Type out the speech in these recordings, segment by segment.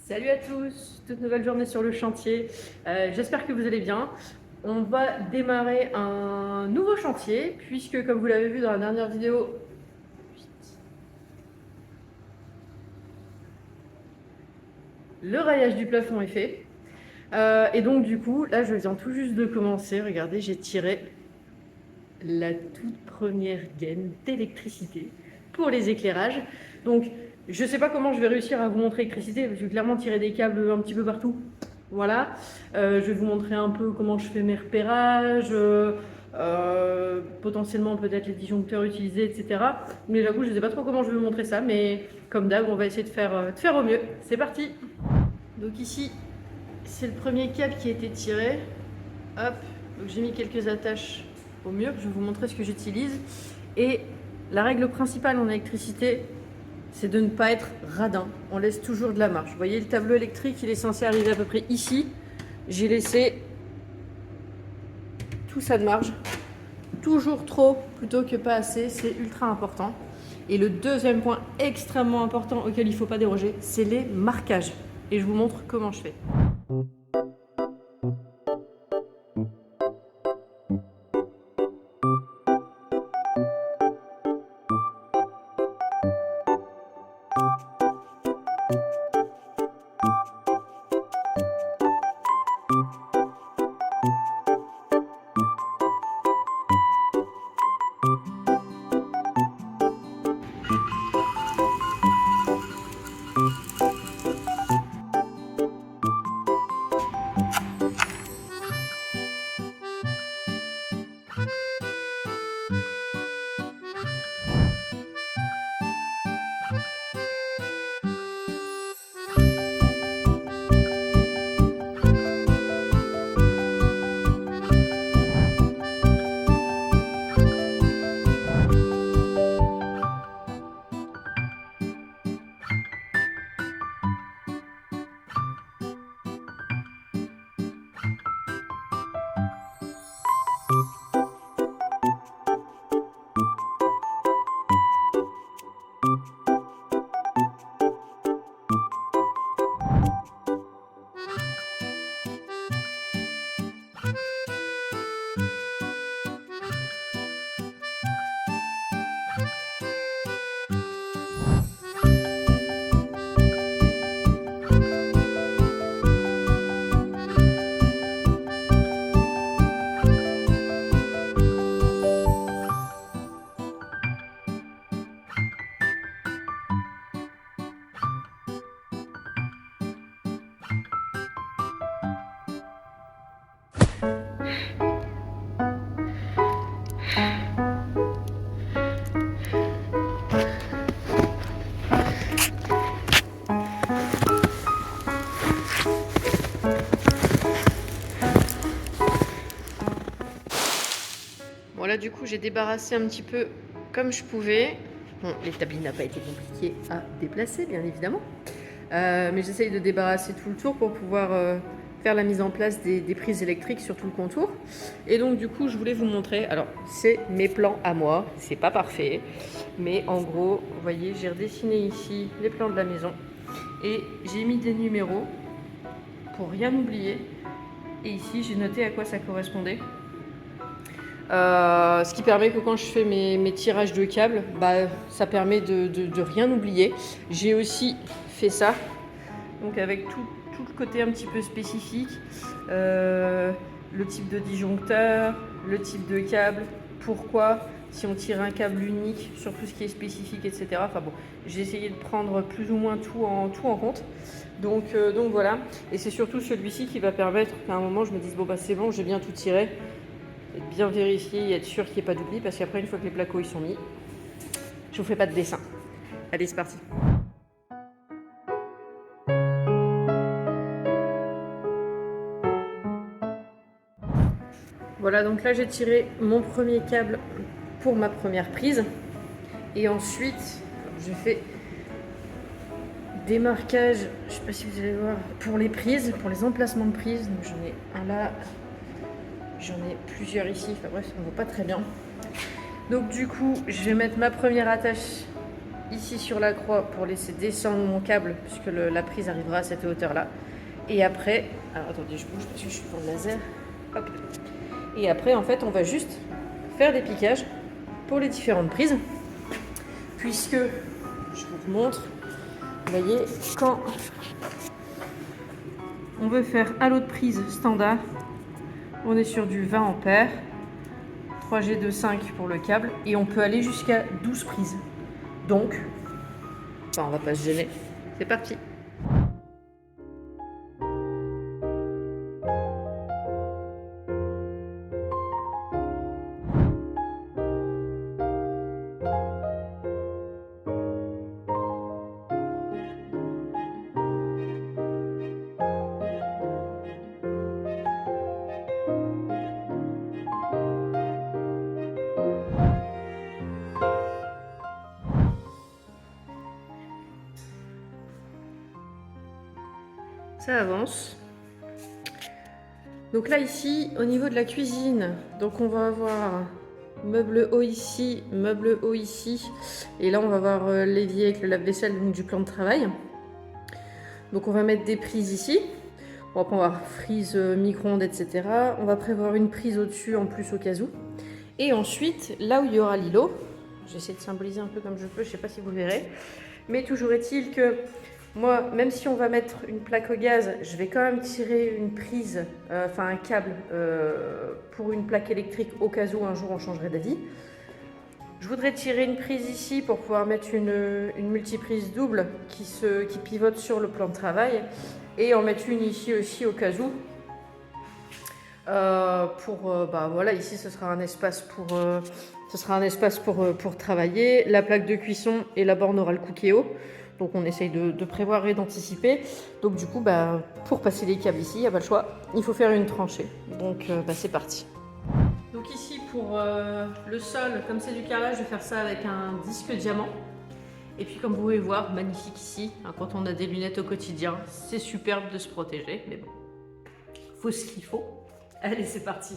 Salut à tous, toute nouvelle journée sur le chantier. J'espère que vous allez bien. On va démarrer un nouveau chantier puisque comme vous l'avez vu dans la dernière vidéo, le raillage du plafond est fait. Et donc du coup, là je viens tout juste de commencer. Regardez, j'ai tiré la toute première gaine d'électricité pour les éclairages. Donc je ne sais pas comment je vais réussir à vous montrer l'électricité parce que clairement tirer des câbles un petit peu partout. Voilà, je vais vous montrer un peu comment je fais mes repérages, potentiellement peut-être les disjoncteurs utilisés, etc. Mais j'avoue, je ne sais pas trop comment je vais vous montrer ça, mais comme d'hab, on va essayer de faire au mieux. C'est parti. Donc ici, c'est le premier câble qui a été tiré. Hop, donc j'ai mis quelques attaches au mur, je vais vous montrer ce que j'utilise. Et la règle principale en électricité, c'est de ne pas être radin. On laisse toujours de la marge. Vous voyez, le tableau électrique, il est censé arriver à peu près ici. J'ai laissé tout ça de marge. Toujours trop plutôt que pas assez, c'est ultra important. Et le deuxième point extrêmement important auquel il ne faut pas déroger, c'est les marquages. Et je vous montre comment je fais. Bon là du coup j'ai débarrassé un petit peu comme je pouvais. Bon, l'établi n'a pas été compliqué à déplacer bien évidemment. Mais j'essaye de débarrasser tout le tour pour pouvoir faire la mise en place des prises électriques sur tout le contour. Et donc du coup je voulais vous montrer, alors c'est mes plans à moi, c'est pas parfait, mais en gros vous voyez j'ai redessiné ici les plans de la maison et j'ai mis des numéros pour rien oublier. Et ici j'ai noté à quoi ça correspondait. Ce qui permet que quand je fais mes tirages de câbles, ça permet de rien oublier. J'ai aussi fait ça, donc avec tout le côté un petit peu spécifique, le type de disjoncteur, le type de câble, pourquoi, si on tire un câble unique sur tout ce qui est spécifique, etc. Enfin bon, j'ai essayé de prendre plus ou moins tout en compte. Donc voilà, et c'est surtout celui-ci qui va permettre qu'à un moment je me dise bon c'est bon, j'ai bien tout tiré. Et bien vérifier et être sûr qu'il n'y ait pas d'oubli parce qu'après une fois que les placos ils sont mis, je vous fais pas de dessin. Allez c'est parti. Voilà donc là j'ai tiré mon premier câble pour ma première prise et ensuite je fais des marquages, je sais pas si vous allez voir, pour les prises, pour les emplacements de prise. Donc j'en ai un là. J'en ai plusieurs ici, enfin bref, ça ne vaut pas très bien. Donc du coup, je vais mettre ma première attache ici sur la croix pour laisser descendre mon câble puisque la prise arrivera à cette hauteur là. Et après, alors attendez, je bouge parce que je suis dans le laser. Hop. Et après, en fait, on va juste faire des piquages pour les différentes prises, puisque je vous remontre. Vous voyez, quand on veut faire à l'autre prise standard, on est sur du 20 ampères, 3G25 pour le câble, et on peut aller jusqu'à 12 prises. Donc, enfin, on va pas se gêner. C'est parti. Ça avance. Donc là ici, au niveau de la cuisine, donc on va avoir meuble haut ici, meuble haut ici, et là on va avoir l'évier avec le lave-vaisselle, donc du plan de travail. Donc on va mettre des prises ici. On va avoir frise, micro-ondes, etc. On va prévoir une prise au-dessus en plus au cas où. Et ensuite, là où il y aura l'îlot, j'essaie de symboliser un peu comme je peux, je ne sais pas si vous verrez, mais toujours est-il que moi, même si on va mettre une plaque au gaz, je vais quand même tirer une prise, un câble pour une plaque électrique au cas où un jour on changerait d'avis. Je voudrais tirer une prise ici pour pouvoir mettre une multiprise double qui pivote sur le plan de travail et en mettre une ici aussi au cas où. Voilà, ici ce sera un espace pour travailler. La plaque de cuisson et la borne aura le Cookéo. Donc on essaye de prévoir et d'anticiper. Donc du coup, pour passer les câbles ici, il n'y a pas le choix. Il faut faire une tranchée. Donc c'est parti. Donc ici pour le sol, comme c'est du carrelage, je vais faire ça avec un disque diamant. Et puis comme vous pouvez voir, magnifique ici. Quand on a des lunettes au quotidien, c'est superbe de se protéger. Mais bon, faut ce qu'il faut. Allez, c'est parti.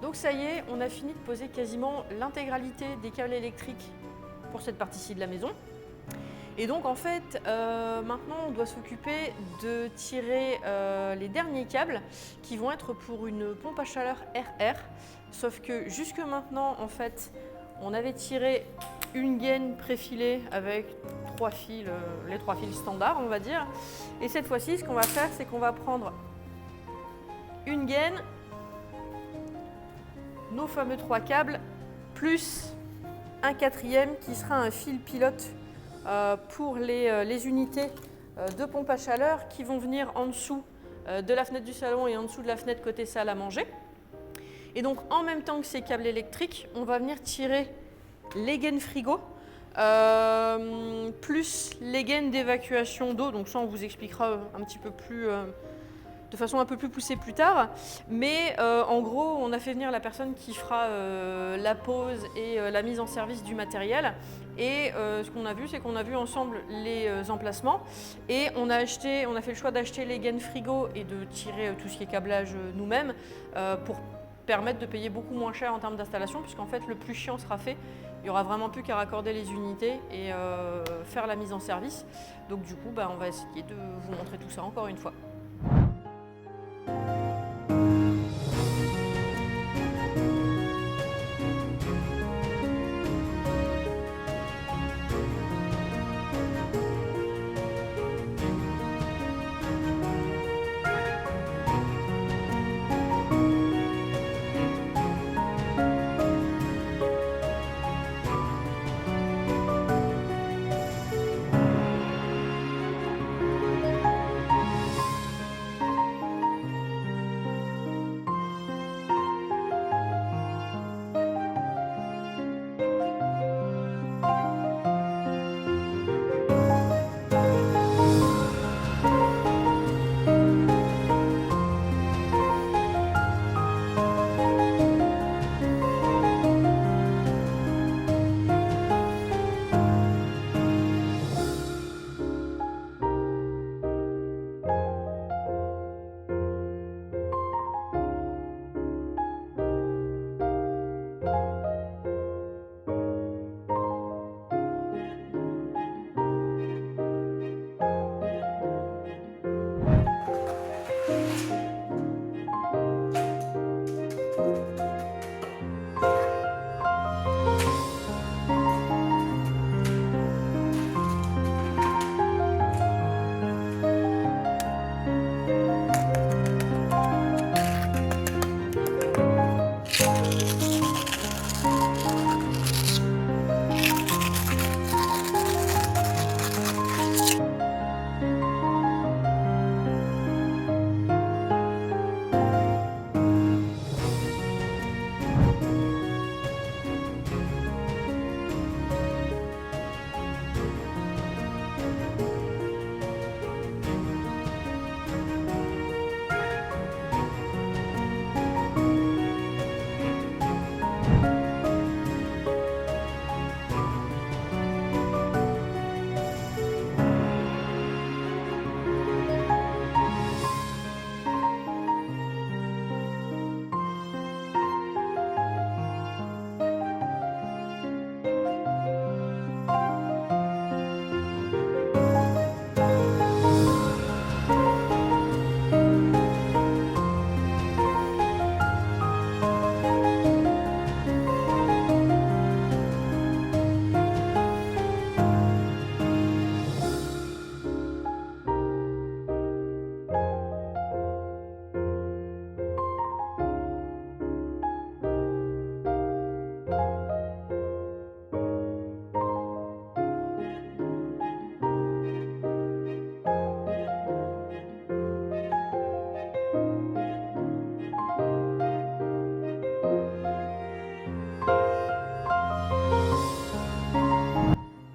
Donc ça y est, on a fini de poser quasiment l'intégralité des câbles électriques pour cette partie-ci de la maison. Et donc en fait, maintenant on doit s'occuper de tirer les derniers câbles qui vont être pour une pompe à chaleur RR. Sauf que jusque maintenant, en fait, on avait tiré une gaine préfilée avec les 3 fils standards, on va dire. Et cette fois-ci, ce qu'on va faire, c'est qu'on va prendre une gaine, nos fameux 3 câbles, plus un 4e qui sera un fil pilote pour les unités de pompe à chaleur qui vont venir en dessous de la fenêtre du salon et en dessous de la fenêtre côté salle à manger. Et donc en même temps que ces câbles électriques, on va venir tirer les gaines frigo plus les gaines d'évacuation d'eau. Donc ça on vous expliquera un petit peu plus de façon un peu plus poussée plus tard, mais en gros on a fait venir la personne qui fera la pose et la mise en service du matériel, et ce qu'on a vu, c'est qu'on a vu ensemble les emplacements et on a fait le choix d'acheter les gaines frigo et de tirer tout ce qui est câblage nous-mêmes pour permettre de payer beaucoup moins cher en termes d'installation, puisqu'en fait le plus chiant sera fait. Il n'y aura vraiment plus qu'à raccorder les unités et faire la mise en service. Donc du coup, on va essayer de vous montrer tout ça encore une fois.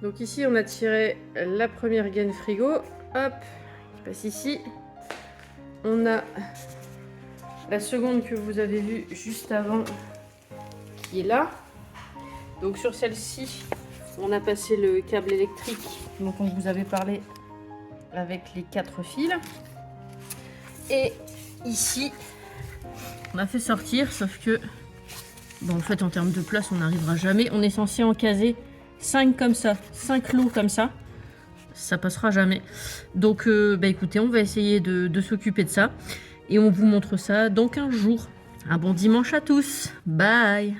Donc ici, on a tiré la première gaine frigo. Hop, qui passe ici. On a la seconde que vous avez vue juste avant, qui est là. Donc sur celle-ci, on a passé le câble électrique dont on vous avait parlé avec les 4 fils. Et ici, on a fait sortir, sauf que, bon, en fait, en termes de place, on n'arrivera jamais. On est censé en caser 5 comme ça, 5 lots comme ça. Ça passera jamais. Donc, bah écoutez, on va essayer de s'occuper de ça. Et on vous montre ça dans 15 jours. Un bon dimanche à tous. Bye!